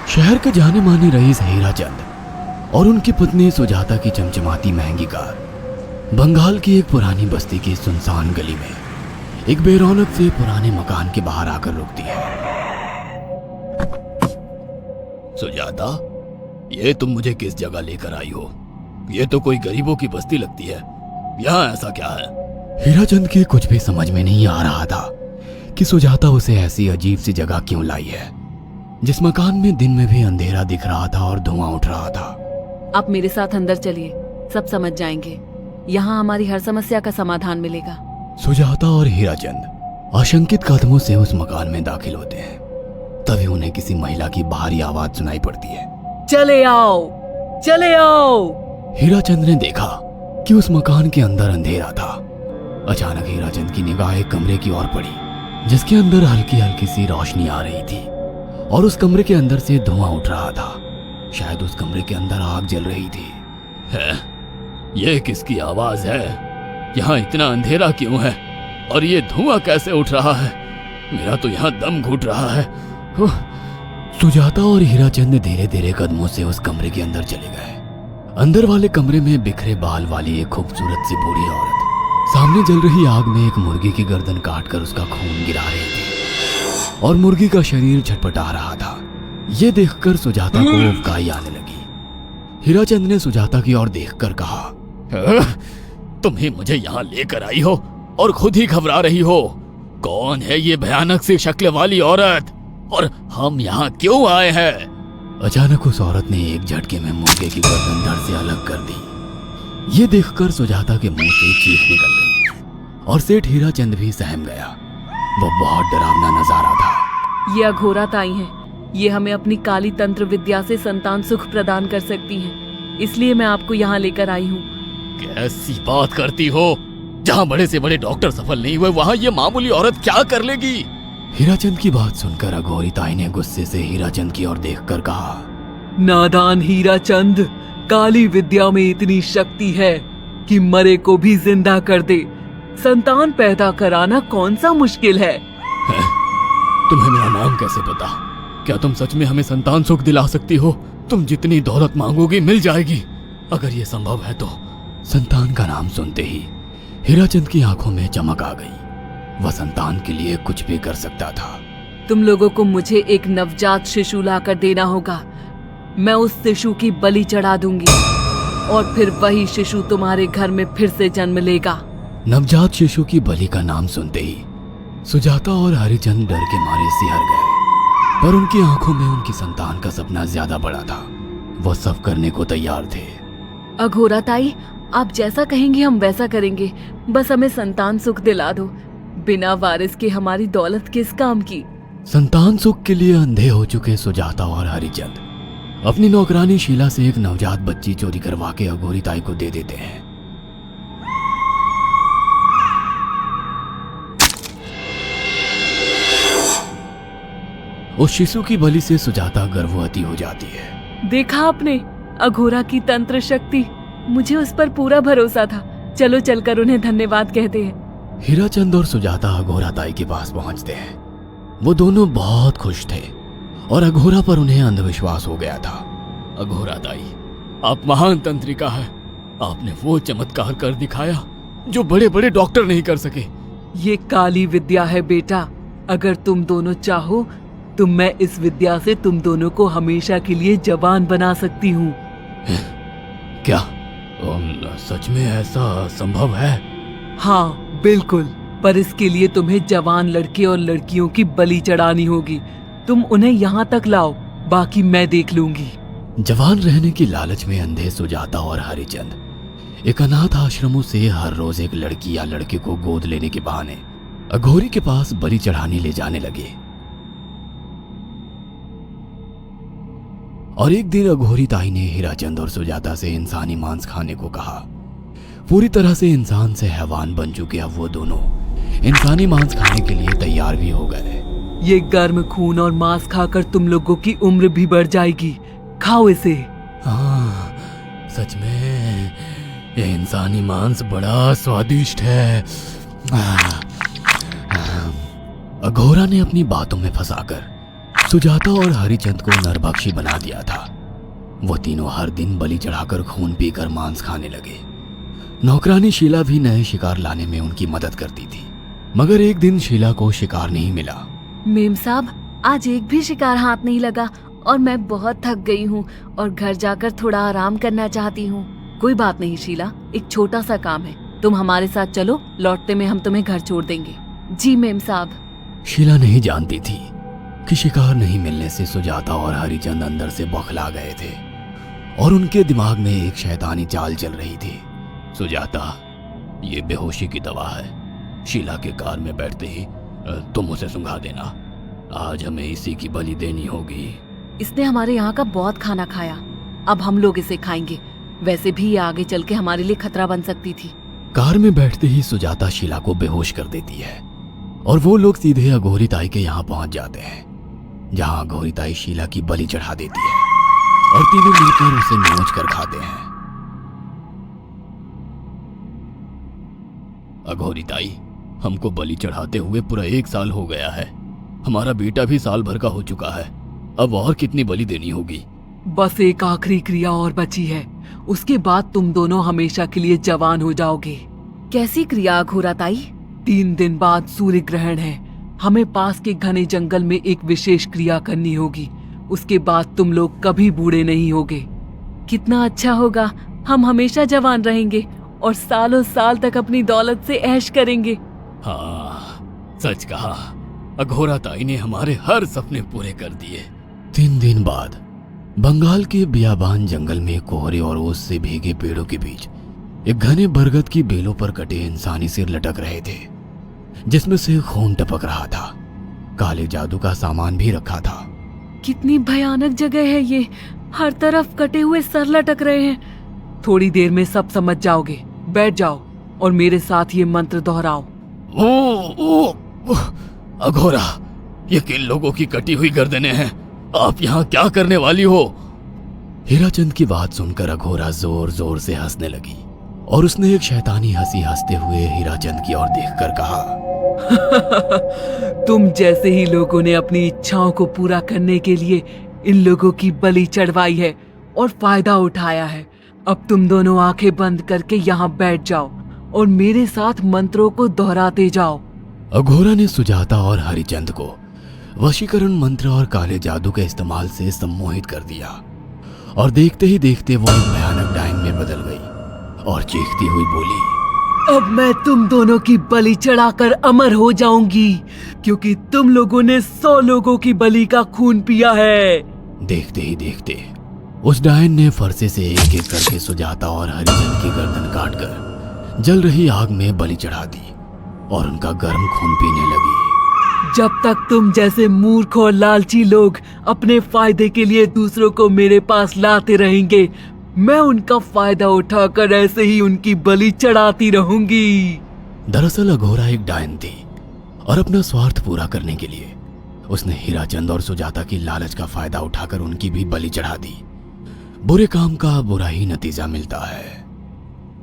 शहर के जाने माने रईस हीराचंद और उनकी पत्नी सुजाता की चमचमाती महंगी कार बंगाल की एक पुरानी बस्ती की सुनसान गली में एक बेरौनक से पुराने मकान के बाहर आकर रुकती है। सुजाता, ये तुम मुझे किस जगह लेकर आई हो? ये तो कोई गरीबों की बस्ती लगती है। यहाँ ऐसा क्या है? हीराचंद के कुछ भी समझ में नहीं आ रहा था कि सुजाता उसे ऐसी अजीब सी जगह क्यों लाई है, जिस मकान में दिन में भी अंधेरा दिख रहा था और धुआं उठ रहा था। आप मेरे साथ अंदर चलिए, सब समझ जाएंगे। यहाँ हमारी हर समस्या का समाधान मिलेगा। सुजाता और हीराचंद आशंकित कदमों से उस मकान में दाखिल होते हैं। तभी उन्हें किसी महिला की बाहरी आवाज सुनाई पड़ती है। चले आओ, चले आओ। हीराचंद ने देखा कि उस मकान के अंदर अंधेरा था। अचानक हीराचंद की निगाह एक कमरे की ओर पड़ी, जिसके अंदर हल्की हल्की सी रोशनी आ रही थी और उस कमरे के अंदर से धुआं उठ रहा था। शायद उस कमरे के अंदर आग जल रही थी। है? ये किसकी आवाज है? यहाँ इतना अंधेरा क्यों है और ये धुआं कैसे उठ रहा है? मेरा तो यहाँ दम घुट रहा है। सुजाता और हीराचंद धीरे धीरे कदमों से उस कमरे के अंदर चले गए। अंदर वाले कमरे में बिखरे बाल वाली एक खूबसूरत सी बूढ़ी औरत सामने जल रही आग में एक मुर्गी की गर्दन काटकर उसका खून गिरा रही थी और मुर्गी का शरीर छटपटा रहा था। ये देखकर सुजाता को उबकाई आने लगी। हीराचंद ने सुजाता की ओर देखकर कहा, तुम्ही मुझे यहाँ लेकर आई हो और खुद ही घबरा रही हो। कौन है ये भयानक सी शक्ल वाली औरत और हम यहाँ क्यों आए हैं? अचानक उस औरत ने एक झटके में मुर्गे की गर्दन धड़ से अलग कर दी। ये देखकर सुजाता के मुंह से चीख निकल गई और सेठ हीराचंद भी सहम गया। वो बहुत डरावना नजारा था। ये अघोरा ताई हैं। ये हमें अपनी काली तंत्र विद्या से संतान सुख प्रदान कर सकती हैं। इसलिए मैं आपको यहाँ लेकर आई हूँ। कैसी बात करती हो? जहाँ बड़े से बड़े डॉक्टर सफल नहीं हुए, वहाँ ये मामूली औरत क्या कर लेगी? हीराचंद की बात सुनकर अघोरी ताई ने गुस्से से हीराचंद की ओर देखकर कहा, नादान हीराचंद, काली विद्या में इतनी शक्ति है कि मरे को भी जिंदा कर दे। संतान पैदा कराना कौन सा मुश्किल है? तुम्हें मेरा नाम कैसे पता? क्या तुम सच में हमें संतान सुख दिला सकती हो? तुम जितनी दौलत मांगोगी मिल जाएगी, अगर ये संभव है तो। संतान का नाम सुनते ही हीराचंद की आंखों में चमक आ गई। वह संतान के लिए कुछ भी कर सकता था। तुम लोगों को मुझे एक नवजात शिशु लाकर देना होगा। मैं उस शिशु की बलि चढ़ा दूंगी और फिर वही शिशु तुम्हारे घर में फिर से जन्म लेगा। नवजात शिशु की बलि का नाम सुनते ही सुजाता और हरिचंद डर के मारे सिहर गए, पर उनकी आंखों में उनकी संतान का सपना ज्यादा बड़ा था। वो सब करने को तैयार थे। अघोरा ताई, आप जैसा कहेंगे हम वैसा करेंगे। बस हमें संतान सुख दिला दो। बिना वारिस के हमारी दौलत किस काम की? संतान सुख के लिए अंधे हो चुके सुजाता और हरिचंद अपनी नौकरानी शीला से एक नवजात बच्ची चोरी करवा के अघोरी ताई को दे देते हैं। उस शिशु की बलि से सुजाता गर्भवती हो जाती है। देखा आपने अघोरा की तंत्र शक्ति? मुझे उस पर पूरा भरोसा था। चलो चलकर उन्हें धन्यवाद कहते हैं। हीराचंद और सुजाता अघोरा ताई के पास पहुंचते हैं। वो दोनों बहुत खुश थे और अघोरा पर उन्हें अंधविश्वास हो गया था। अघोरा ताई, आप महान तंत्रिका है। आपने वो चमत्कार कर दिखाया जो बड़े बड़े डॉक्टर नहीं कर सके। ये काली विद्या है बेटा। अगर तुम दोनों चाहो तो मैं इस विद्या से तुम दोनों को हमेशा के लिए जवान बना सकती हूँ। क्या सच में ऐसा संभव है? हाँ बिल्कुल, पर इसके लिए तुम्हें जवान लड़के और लड़कियों की बलि चढ़ानी होगी। तुम उन्हें यहाँ तक लाओ, बाकी मैं देख लूंगी। जवान रहने की लालच में अंधे सुजाता और हरिचंद एक अनाथ आश्रमों से हर रोज एक लड़की या लड़के को गोद लेने के बहाने अघोरी के पास बलि चढ़ाने ले जाने लगे। और एक दिन अघोरी ताई ने हीराचंद और सुजाता से इंसानी मांस खाने को कहा। पूरी तरह से इंसान से हैवान बन चुके अब वो दोनों इंसानी मांस खाने के लिए तैयार भी हो गए। ये गर्म खून और मांस खाकर तुम लोगों की उम्र भी बढ़ जाएगी। खाओ इसे। हाँ, सच में ये इंसानी मांस बड़ा स्वादिष्ट है। अघोरा ने अपनी बातों में फंसाकर सुजाता और हरिचंद को नरभक्षी बना दिया था। वो तीनों हर दिन बलि चढ़ाकर खून पीकर मांस खाने लगे। नौकरानी शीला भी नए शिकार लाने में उनकी मदद करती थी, मगर एक दिन शीला को शिकार नहीं मिला। मेम साहब, आज एक भी शिकार हाथ नहीं लगा और मैं बहुत थक गई हूँ और घर जाकर थोड़ा आराम करना चाहती हूँ। कोई बात नहीं शीला, एक छोटा सा काम है, तुम हमारे साथ चलो, लौटते में हम तुम्हें घर छोड़ देंगे। जी मेम साहब। शीला नहीं जानती थी कि शिकार नहीं मिलने से सुजाता और हरिचंद अंदर से बौखला गए थे और उनके दिमाग में एक शैतानी चाल चल रही थी। सुजाता, ये बेहोशी की दवा है। शीला के कार में बैठते ही तुम उसे सुंघा देना। आज हमें इसी की बलि देनी होगी। इसने हमारे यहाँ का बहुत खाना खाया, अब हम लोग इसे खाएंगे। वैसे भी ये आगे चल के हमारे लिए खतरा बन सकती थी। कार में बैठते ही सुजाता शीला को बेहोश कर देती है और वो लोग सीधे अघोरी ताई के यहाँ पहुंच जाते हैं, जहाँ अघोरी ताई शीला की बलि चढ़ा देती है और तीनों मिलकर उसे नोच कर खाते हैं। अघोरी ताई, हमको बलि चढ़ाते हुए पूरा 1 साल हो गया है। हमारा बेटा भी साल भर का हो चुका है। अब और कितनी बलि देनी होगी? बस एक आखिरी क्रिया और बची है, उसके बाद तुम दोनों हमेशा के लिए जवान हो जाओगे। कैसी क्रिया अघोरा ताई? 3 दिन बाद सूर्य ग्रहण है, हमें पास के घने जंगल में एक विशेष क्रिया करनी होगी। उसके बाद तुम लोग कभी बूढ़े नहीं होगे। कितना अच्छा होगा, हम हमेशा जवान रहेंगे और सालों साल तक अपनी दौलत से ऐश करेंगे। हाँ, सच कहा। अघोरा ताई ने हमारे हर सपने पूरे कर दिए। 3 दिन बाद बंगाल के बियाबान जंगल में कोहरे और ओस से भीगे पेड़ों के बीच एक घने बरगद की बेलों पर कटे इंसानी सिर लटक रहे थे, जिसमें से खून टपक रहा था। काले जादू का सामान भी रखा था। कितनी भयानक जगह है ये, हर तरफ कटे हुए सर लटक रहे हैं। थोड़ी देर में सब समझ जाओगे, बैठ जाओ और मेरे साथ ये मंत्र दोहराओ। ओ, अघोरा, ये किन लोगों की कटी हुई गर्दनें हैं? आप यहाँ क्या करने वाली हो? हीराचंद की बात सुनकर अघोरा जोर जोर से हंसने लगी और उसने एक शैतानी हंसी हंसते हुए हीराचंद की ओर देखकर कहा, तुम जैसे ही लोगों ने अपनी इच्छाओं को पूरा करने के लिए इन लोगों की बलि चढ़वाई है और फायदा उठाया है। अब तुम दोनों आंखें बंद करके यहाँ बैठ जाओ और मेरे साथ मंत्रों को दोहराते जाओ। अघोरा ने सुजाता और हरिचंद को वशीकरण मंत्र और काले जादू के इस्तेमाल से सम्मोहित कर दिया और देखते ही देखते वो एक भयानक डायन में बदल गई और चीखती हुई बोली, अब मैं तुम दोनों की बलि चढ़ाकर अमर हो जाऊंगी, क्योंकि तुम लोगों ने 100 लोगों की बलि का खून पिया है। देखते ही देखते उस डायन ने फरसे से एक एक करके सुजाता और हरिचंद की गर्दन काटकर जल रही आग में बलि चढ़ा दी और उनका गर्म खून पीने लगी। जब तक तुम जैसे मूर्ख और लालची लोग अपने फायदे के लिए दूसरों को मेरे पास लाते रहेंगे, मैं उनका फायदा उठाकर ऐसे ही उनकी बलि चढ़ाती रहूंगी। दरअसल अघोरा एक डायन थी और अपना स्वार्थ पूरा करने के लिए उसने हीराचंद और सुजाता की लालच का फायदा उठाकर उनकी भी बलि चढ़ा दी। बुरे काम का बुरा ही नतीजा मिलता है।